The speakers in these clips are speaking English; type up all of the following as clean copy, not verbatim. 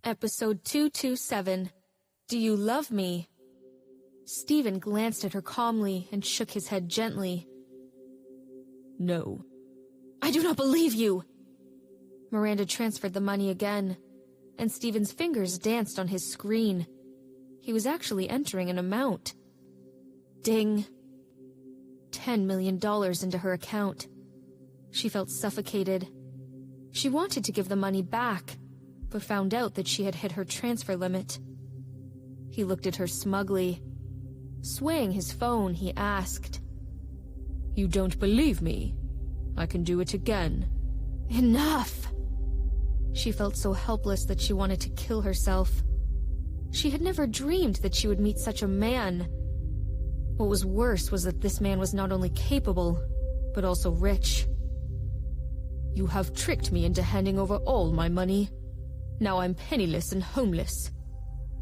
Episode 227. Do You Love Me? Stephen glanced at her calmly and shook his head gently. No. I do not believe you! Miranda transferred the money again, and Stephen's fingers danced on his screen. He was actually entering an amount. Ding. $10 million into her account. She felt suffocated. She wanted to give the money back, but found out that she had hit her transfer limit. He looked at her smugly. Swaying his phone, he asked, You don't believe me? I can do it again. Enough! She felt so helpless that she wanted to kill herself. She had never dreamed that she would meet such a man. What was worse was that this man was not only capable, but also rich. You have tricked me into handing over all my money. Now I'm penniless and homeless.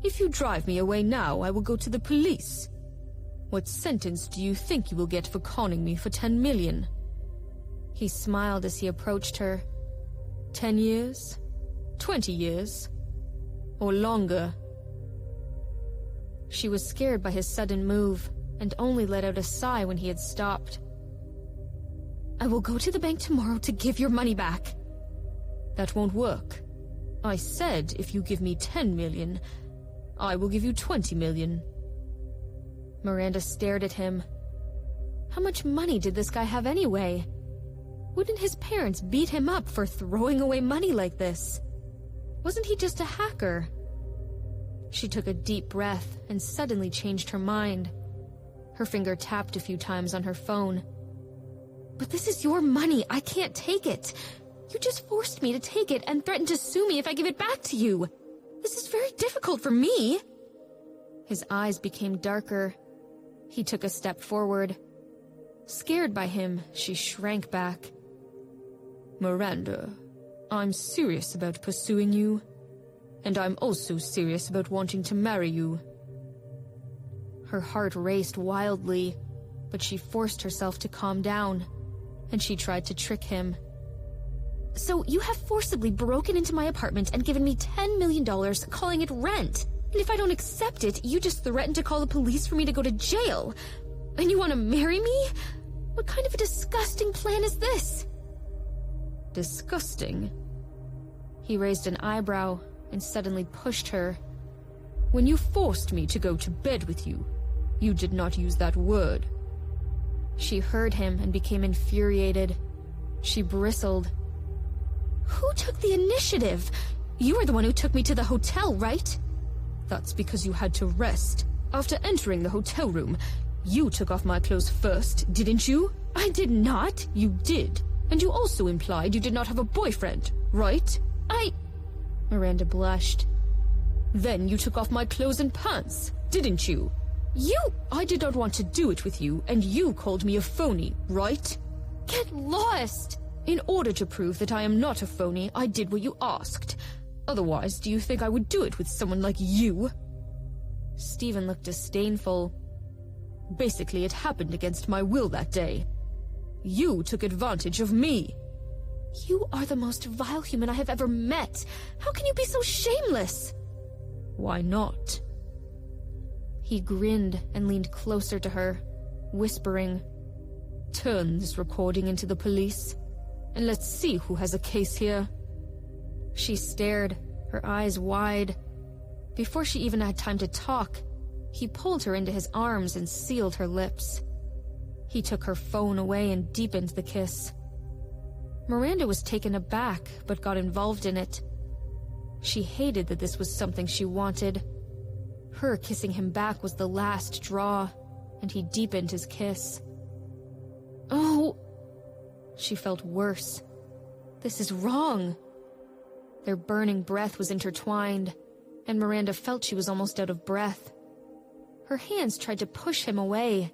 If you drive me away now, I will go to the police. What sentence do you think you will get for conning me for 10 million? He smiled as he approached her. 10 years? 20 years? Or longer? She was scared by his sudden move, and only let out a sigh when he had stopped. I will go to the bank tomorrow to give your money back. That won't work. I said if you give me 10 million, I will give you 20 million. Miranda stared at him. How much money did this guy have anyway? Wouldn't his parents beat him up for throwing away money like this? Wasn't he just a hacker? She took a deep breath and suddenly changed her mind. Her finger tapped a few times on her phone. But this is your money. I can't take it. You just forced me to take it and threatened to sue me if I give it back to you. This is very difficult for me. His eyes became darker. He took a step forward. Scared by him, she shrank back. Miranda, I'm serious about pursuing you. And I'm also serious about wanting to marry you. Her heart raced wildly, but she forced herself to calm down, and she tried to trick him. So you have forcibly broken into my apartment and given me $10 million, calling it rent. And if I don't accept it, you just threaten to call the police for me to go to jail. And you want to marry me? What kind of a disgusting plan is this? Disgusting? He raised an eyebrow and suddenly pushed her. When you forced me to go to bed with you, you did not use that word. She heard him and became infuriated. She bristled. Who took the initiative? You were the one who took me to the hotel, right? That's because you had to rest. After entering the hotel room, you took off my clothes first, didn't you? I did not. You did. And you also implied you did not have a boyfriend, right? Miranda blushed. Then you took off my clothes and pants, didn't you? I did not want to do it with you, and you called me a phony, right? Get lost! In order to prove that I am not a phony, I did what you asked. Otherwise, do you think I would do it with someone like you? Stephen looked disdainful. Basically, it happened against my will that day. You took advantage of me. You are the most vile human I have ever met. How can you be so shameless? Why not? He grinned and leaned closer to her, whispering, Turn this recording into the police, and let's see who has a case here. She stared, her eyes wide. Before she even had time to talk, he pulled her into his arms and sealed her lips. He took her phone away and deepened the kiss. Miranda was taken aback, but got involved in it. She hated that this was something she wanted. Her kissing him back was the last straw, and he deepened his kiss. Oh! She felt worse. This is wrong. Their burning breath was intertwined, and Miranda felt she was almost out of breath. Her hands tried to push him away,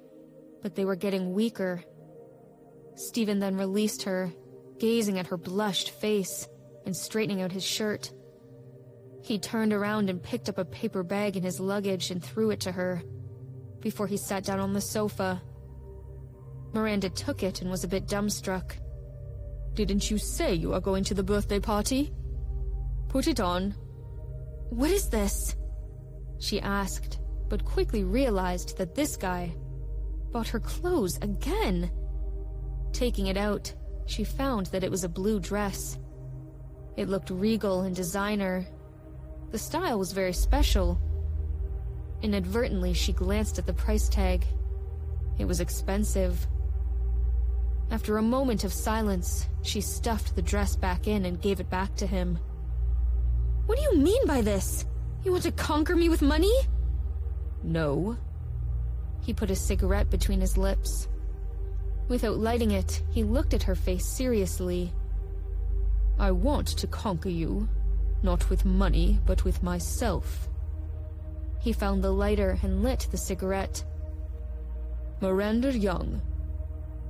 but they were getting weaker. Stephen then released her, gazing at her blushed face and straightening out his shirt. He turned around and picked up a paper bag in his luggage and threw it to her, before he sat down on the sofa. Miranda took it and was a bit dumbstruck. Didn't you say you are going to the birthday party? Put it on. What is this? She asked, but quickly realized that this guy bought her clothes again. Taking it out, she found that it was a blue dress. It looked regal and designer. The style was very special. Inadvertently, she glanced at the price tag. It was expensive. After a moment of silence, she stuffed the dress back in and gave it back to him. What do you mean by this? You want to conquer me with money? No. He put a cigarette between his lips. Without lighting it, he looked at her face seriously. I want to conquer you, not with money, but with myself. He found the lighter and lit the cigarette. Miranda Young.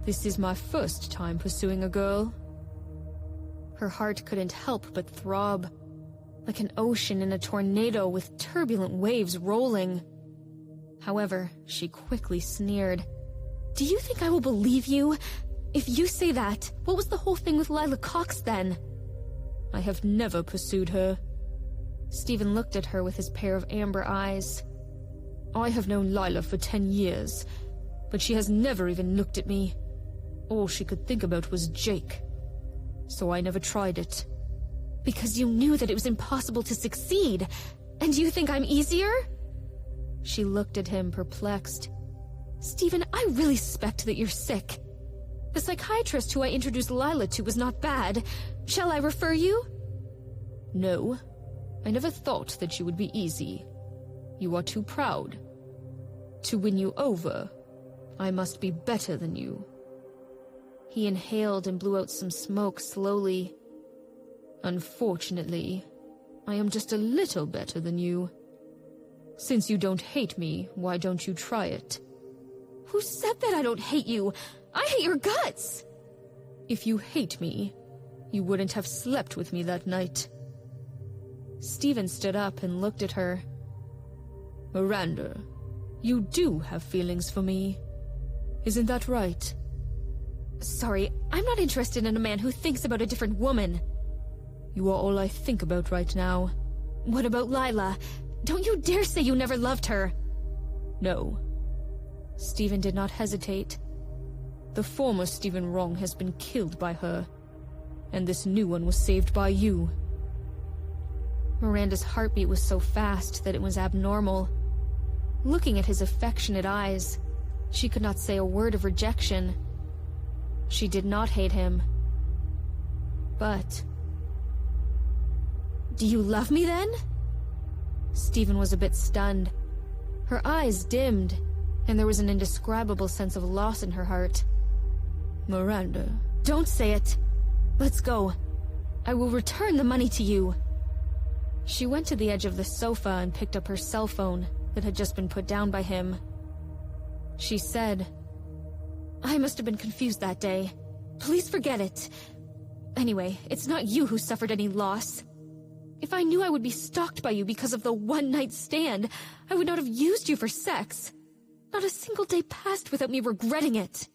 This is my first time pursuing a girl. Her heart couldn't help but throb, like an ocean in a tornado with turbulent waves rolling. However, she quickly sneered. Do you think I will believe you? If you say that, what was the whole thing with Lila Cox then? I have never pursued her. Stephen looked at her with his pair of amber eyes. I have known Lila for 10 years, but she has never even looked at me. All she could think about was Jake. So I never tried it. Because you knew that it was impossible to succeed, and you think I'm easier? She looked at him, perplexed. Stephen, I really suspect that you're sick. The psychiatrist who I introduced Lila to was not bad. Shall I refer you? No. I never thought that you would be easy. You are too proud. To win you over, I must be better than you. He inhaled and blew out some smoke slowly. Unfortunately, I am just a little better than you. Since you don't hate me, why don't you try it? Who said that I don't hate you? I hate your guts! If you hate me, you wouldn't have slept with me that night. Stephen stood up and looked at her. Miranda, you do have feelings for me. Isn't that right? Sorry, I'm not interested in a man who thinks about a different woman. You are all I think about right now. What about Lila? Don't you dare say you never loved her. No. Stephen did not hesitate. The former Stephen Wrong has been killed by her, and this new one was saved by you. Miranda's heartbeat was so fast that it was abnormal. Looking at his affectionate eyes, she could not say a word of rejection. She did not hate him. But... Do you love me then? Stephen was a bit stunned. Her eyes dimmed, and there was an indescribable sense of loss in her heart. Miranda. Don't say it. Let's go. I will return the money to you. She went to the edge of the sofa and picked up her cell phone that had just been put down by him. She said, I must have been confused that day. Please forget it. Anyway, it's not you who suffered any loss. If I knew I would be stalked by you because of the one-night stand, I would not have used you for sex. Not a single day passed without me regretting it.